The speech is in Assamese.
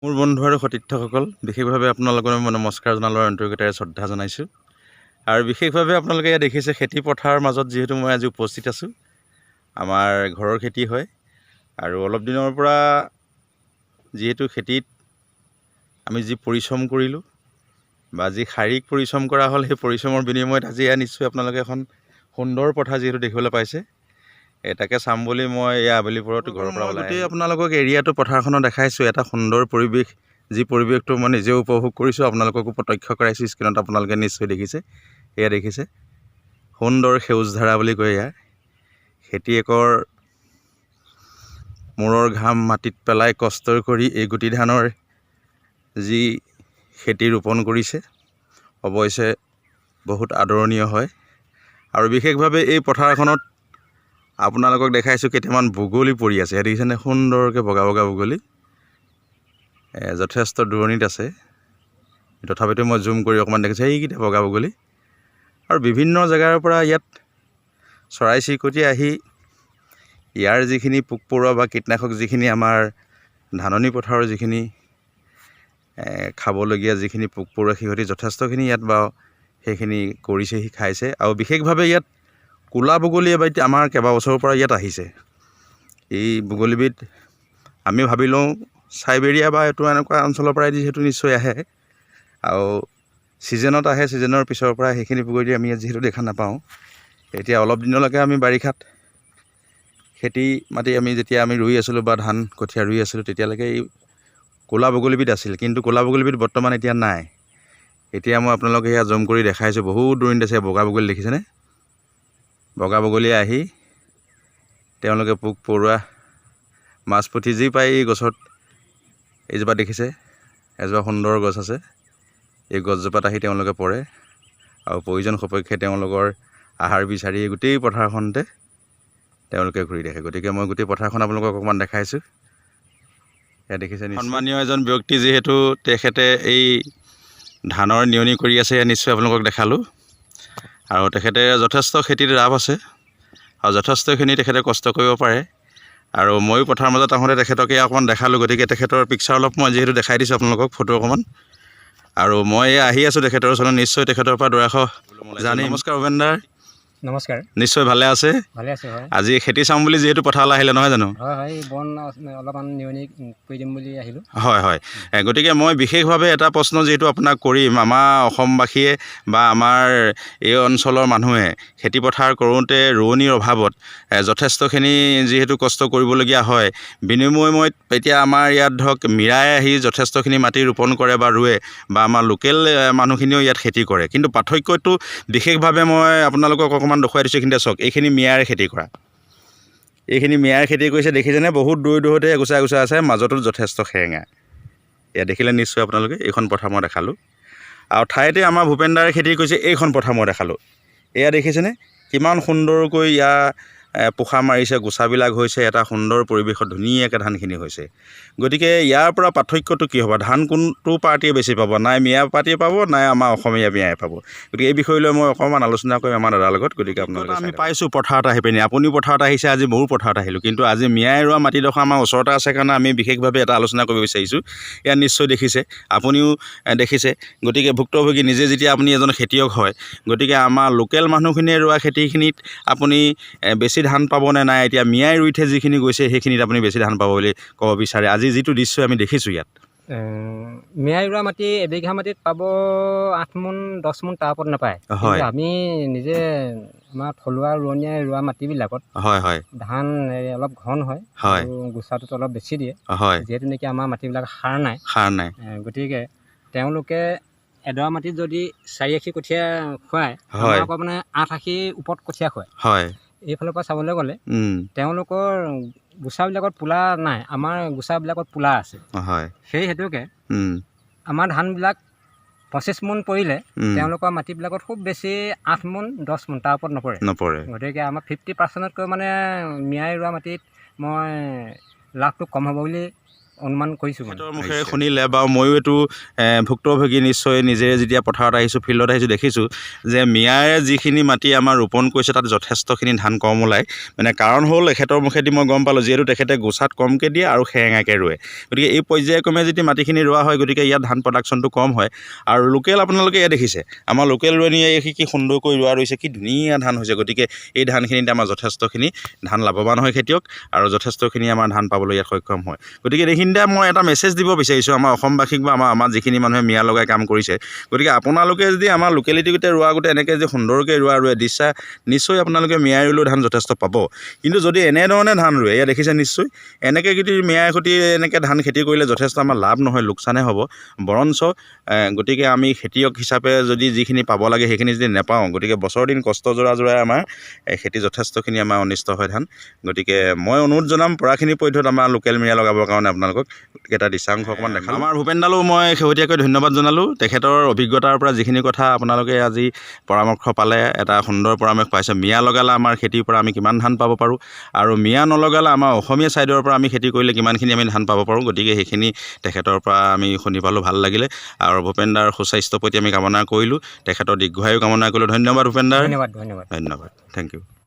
মোৰ বন্ধু আৰু সতীৰ্থসকল বিশেষভাৱে আপোনালোকৰ মই নমস্কাৰ জনালোঁ আন্তৰিকতাৰে শ্ৰদ্ধা জনাইছোঁ। আৰু বিশেষভাৱে আপোনালোকে ইয়াত দেখিছে খেতি পথাৰৰ মাজত যিহেতু মই আজি উপস্থিত আছোঁ। আমাৰ ঘৰৰ খেতি হয় আৰু অলপ দিনৰ পৰা যিহেতু খেতিত আমি যি পৰিশ্ৰম কৰিলোঁ বা যি শাৰীৰিক পৰিশ্ৰম কৰা হ'ল, সেই পৰিশ্ৰমৰ বিনিময়ত আজি এয়া নিশ্চয় আপোনালোকে এখন সুন্দৰ পথাৰ যিহেতু দেখিবলৈ পাইছে। তাকে চাম বুলি মই এই আবেলি পৰত ঘৰৰ পৰা গোটেই আপোনালোকক এৰিয়াটো পথাৰখনত দেখাইছোঁ। এটা সুন্দৰ পৰিৱেশ, যি পৰিৱেশটো মই নিজেও উপভোগ কৰিছোঁ, আপোনালোককো প্ৰত্যক্ষ কৰাইছোঁ। স্ক্ৰীণত আপোনালোকে নিশ্চয় দেখিছে। এয়া দেখিছে সুন্দৰ সেউজধাৰা বুলি কয় ইয়াৰ। খেতিয়কৰ মূৰৰ ঘাম মাটিত পেলাই কষ্ট কৰি এই গুটি ধানৰ যি খেতি ৰোপণ কৰিছে, অৱশ্যে বহুত আদৰণীয় হয়। আৰু বিশেষভাৱে এই পথাৰখনত আপোনালোকক দেখাইছোঁ কেইটামান বগলী পৰি আছে। দেখিছেনে সুন্দৰকৈ বগা বগা বগলী, যথেষ্ট দূৰণিত আছে। তথাপিতো মই জুম কৰি অকণমান দেখিছোঁ এইকেইটা বগা বগলী। আৰু বিভিন্ন জেগাৰ পৰা ইয়াত চৰাই চিৰিকটি আহি ইয়াৰ যিখিনি পোক পৰুৱা বা কীটনাশক যিখিনি আমাৰ ধাননি পথাৰৰ যিখিনি খাবলগীয়া যিখিনি পোক পৰুৱা, সিহঁতি যথেষ্টখিনি ইয়াত বাৰু সেইখিনি কৰিছেহি, খাইছে। আৰু বিশেষভাৱে ইয়াত ক'লা বগলী এবাৰ আমাৰ কেইবাবছৰৰ পৰা ইয়াত আহিছে। এই বগলীবিধ আমি ভাবি লওঁ চাইবেৰিয়া বা এইটো এনেকুৱা অঞ্চলৰ পৰাই যিহেতু নিশ্চয় আহে, আৰু ছিজনত আহে। ছিজনৰ পিছৰ পৰা সেইখিনি বগলী আমি ইয়াত যিহেতু দেখা নাপাওঁ। এতিয়া অলপ দিনলৈকে আমি বাৰিষাত খেতি মাটি যেতিয়া আমি ৰুই আছিলোঁ বা ধান কঠীয়া ৰুই আছিলোঁ, তেতিয়ালৈকে এই ক'লা বগলীবিধ আছিল। কিন্তু ক'লা বগলীবিধ বৰ্তমান এতিয়া নাই। এতিয়া মই আপোনালোকে সেয়া জুম কৰি দেখাইছোঁ, বহুত দূৰণিত আছে বগা বগলী। দেখিছেনে বগা বগলীয়ে আহি তেওঁলোকে পোক পৰুৱা, মাছ পুঠি যি পায় এই গছত, এইজোপা দেখিছে এজোপা সুন্দৰ গছ আছে, এই গছজোপাত আহি তেওঁলোকে পৰে আৰু প্ৰয়োজন সপক্ষে তেওঁলোকৰ আহাৰ বিচাৰি গোটেই পথাৰখনতে তেওঁলোকে ঘূৰি থাকে। গতিকে মই গোটেই পথাৰখন আপোনালোকক অকণমান দেখাইছোঁ। এয়া দেখিছে সন্মানীয় এজন ব্যক্তি, যিহেতু তেখেতে এই ধানৰ নিয়নি কৰি আছে, নিশ্চয় আপোনালোকক দেখালোঁ। আৰু তেখেতে যথেষ্ট খেতিত লাভ আছে আৰু যথেষ্টখিনি তেখেতে কষ্ট কৰিব পাৰে। আৰু ময়ো পথাৰৰ মাজত আহোঁতে তেখেতকে অকণমান দেখালোঁ। গতিকে তেখেতৰ পিকচাৰ অলপ মই যিহেতু দেখাই দিছোঁ আপোনালোকক, ফটো অকণমান। আৰু মই আহি আছোঁ তেখেতৰ ওচৰত, নিশ্চয় তেখেতৰ পৰা দুআষাৰ জানি। নমস্কাৰ ভূপেনদা। নমস্কাৰ। নিশ্চয় ভালে আছে? ভালে আছে, হয়। আজি খেতি চাম বুলি যিহেতু পথাৰলৈ আহিলে, নহয় জানো? হয় হয়, বন অলপমান নিয়নি কৰি দিম বুলি আহিলোঁ। হয় হয়। গতিকে মই বিশেষভাৱে এটা প্ৰশ্ন যিহেতু আপোনাক কৰিম। আমাৰ অসমবাসীয়ে বা আমাৰ এই অঞ্চলৰ মানুহে খেতি পথাৰ কৰোঁতে ৰোৱনীৰ অভাৱত যথেষ্টখিনি যিহেতু কষ্ট কৰিবলগীয়া হয়। বিনিময়ত এতিয়া আমাৰ ইয়াত ধৰক মিৰাই আহি যথেষ্টখিনি মাটি ৰোপণ কৰে বা ৰুৱে, বা আমাৰ লোকেল মানুহখিনিও ইয়াত খেতি কৰে। কিন্তু পাৰ্থক্যটো বিশেষভাৱে মই আপোনালোকক অকণমান দেখুৱাই দিছোঁ। এইখিনিতে চাওক, এইখিনি মিয়াৰে খেতি কৰা, এইখিনি মিয়াৰ খেতি কৰিছে। দেখিছেনে বহুত দূৰ দূৰতে এগুচা এগুচা আছে, মাজতো যথেষ্ট সেৰেঙা। এয়া দেখিলে নিশ্চয় আপোনালোকে। এইখন পথাৰ মই দেখালোঁ। আৰু ঠাইতে আমাৰ ভূপেনদাৰে খেতি কৰিছে, এইখন পথাৰ মই দেখালোঁ। এয়া দেখিছেনে কিমান সুন্দৰকৈ ইয়াৰ পোখা মাৰিছে, গোচাবিলাক হৈছে, এটা সুন্দৰ পৰিৱেশত ধুনীয়াকৈ ধানখিনি হৈছে। গতিকে ইয়াৰ পৰা পাৰ্থক্যটো কি হ'ব? ধান কোনটো পাৰ্টিয়ে বেছি পাব? নাই মিয়া পাৰ্টিয়ে পাব, নাই আমাৰ অসমীয়া মিয়াই পাব? গতিকে এই বিষয় লৈ মই অকণমান আলোচনা কৰিম আমাৰ দাদাৰ লগত। গতিকে আপোনালোকে আমি পাইছোঁ পথাৰত আহি পিনি, আপুনিও পথাৰত আহিছে, আজি ময়ো পথাৰত আহিলোঁ। কিন্তু আজি মিয়াই ৰোৱা মাটিডোখৰ আমাৰ ওচৰতে আছে কাৰণে আমি বিশেষভাৱে এটা আলোচনা কৰিব বিচাৰিছোঁ। ইয়াত নিশ্চয় দেখিছে, আপুনিও দেখিছে। গতিকে ভুক্তভোগী নিজে যেতিয়া আপুনি এজন খেতিয়ক হয়, গতিকে আমাৰ লোকেল মানুহখিনিয়ে ৰোৱা খেতিখিনিত আপুনি বেছি ধান পাবনে নাই? এতিয়া মিয়াই ৰুই থৈ যিখিনি গৈছে সেইখিনিত আপুনি বেছি ধান পাব বুলি ক'ব বিচাৰে? আজি যিটো দৃশ্য আমি দেখিছোঁ ইয়াত, মিয়াই ৰোৱা মাটি এবিঘা মাটিত পাব 8 মোন 10 মোন, তাৰ ওপৰত নাপায়। কিন্তু আমি নিজে আমাৰ থলুৱা ৰোৱনীয়ে ৰোৱা মাটিবিলাকত হয় হয় ধান অলপ ঘন হয় আৰু গোচাটোত অলপ বেছি দিয়ে। যিহেতু নেকি আমাৰ মাটিবিলাক সাৰ নাই, গতিকে তেওঁলোকে এডৰা মাটিত যদি 4 আশী কঠীয়া খুৱায়, আমাৰ আকৌ মানে 8 আশী ওপৰত কঠীয়া খুৱায়। এইফালৰ পৰা চাবলৈ গ'লে তেওঁলোকৰ গোচাবিলাকত পোলা নাই, আমাৰ গোচাবিলাকত পোলা আছে। সেই হেতুকে আমাৰ ধানবিলাক 25 মোন পৰিলে তেওঁলোকৰ মাটিবিলাকত খুব বেছি 8 মোন 10 মোন, তাৰ ওপৰত নপৰে। গতিকে আমাৰ 50%তকৈ মানে মিয়াই ৰোৱা মাটিত মই লাভটো কম হ'ব বুলি অনুমান কৰিছোঁ মানে তেখেতৰ মুখেৰে শুনিলে বা ময়ো এইটো ভুক্তভোগী নিশ্চয় নিজে যেতিয়া পথাৰত আহিছোঁ ফিল্ডত আহিছোঁ দেখিছোঁ যে মিয়াৰে যিখিনি মাটি আমাৰ ৰোপণ কৰিছে তাত যথেষ্টখিনি ধান কম ওলায় মানে কাৰণ হ'ল এখেতৰ মুখেদি মই গম পালোঁ যিহেতু তেখেতে গোছাত কমকৈ দিয়ে আৰু সেৰেঙাকৈ ৰোৱে গতিকে এই পৰ্যায়ক্ৰমে যদি মাটিখিনি ৰোৱা হয় গতিকে ইয়াত ধান প্ৰডাকশ্যনটো কম হয় আৰু লোকেল আপোনালোকে এয়া দেখিছে আমাৰ লোকেল ৰোৱনীয়ে কি সুন্দৰকৈ ৰোৱা ৰৈছে কি ধুনীয়া ধান হৈছে গতিকে এই ধানখিনিতে আমাৰ যথেষ্টখিনি ধান লাভৱান হয় খেতিয়ক আৰু যথেষ্টখিনি আমাৰ ধান পাবলৈ ইয়াত সক্ষম হয় গতিকে এইখিনিতে মই এটা মেছেজ দিব বিচাৰিছোঁ আমাৰ অসমবাসীক বা আমাৰ যিখিনি মানুহে মিয়া লগাই কাম কৰিছে গতিকে আপোনালোকে যদি আমাৰ লোকেলিটি গোটেই ৰোৱা গোটেই এনেকৈ যে সুন্দৰকৈ ৰোৱে নিশ্চয় আপোনালোকে মিয়াই ৰুলেও ধান যথেষ্ট পাব কিন্তু যদি এনেধৰণে ধান ৰুৱে এয়া দেখিছে নিশ্চয় এনেকৈ যদি মিয়াই সৈতে এনেকৈ ধান খেতি কৰিলে যথেষ্ট আমাৰ লাভ নহয় লোকচানহে হ'ব বৰঞ্চ গতিকে আমি খেতিয়ক হিচাপে যদি যিখিনি পাব লাগে সেইখিনি যদি নাপাওঁ গতিকে বছৰ দিন কষ্ট জোৰাই আমাৰ খেতি যথেষ্টখিনি আমাৰ অনিষ্ট হয় ধান গতিকে মই অনুৰোধ জনাম পৰাখিনি পধ্যত আমাৰ লোকেল মিয়া লগাবৰ কাৰণে আপোনালোকক গতিকে এটা দৃশ্যাংশ অকণমান দেখাম আমাৰ ভূপেনদালৈও মই শেহতীয়াকৈ ধন্যবাদ জনালোঁ তেখেতৰ অভিজ্ঞতাৰ পৰা যিখিনি কথা আপোনালোকে আজি পৰামৰ্শ পালে এটা সুন্দৰ পৰামৰ্শ পাইছে মিয়া লগালে আমাৰ খেতিৰ পৰা আমি কিমান ধান পাব পাৰোঁ আৰু মিয়া নলগালে আমাৰ অসমীয়া ছাইডৰ পৰা আমি খেতি কৰিলে কিমানখিনি আমি ধান পাব পাৰোঁ গতিকে সেইখিনি তেখেতৰ পৰা আমি শুনি পালোঁ ভাল লাগিলে আৰু ভূপেনদাৰ সুস্বাস্থ্যৰ প্ৰতি আমি কামনা কৰিলোঁ তেখেতৰ দীৰ্ঘায়ু কামনা কৰিলোঁ ধন্যবাদ ভূপেনদাৰ ধন্যবাদ ধন্যবাদ থেংক ইউ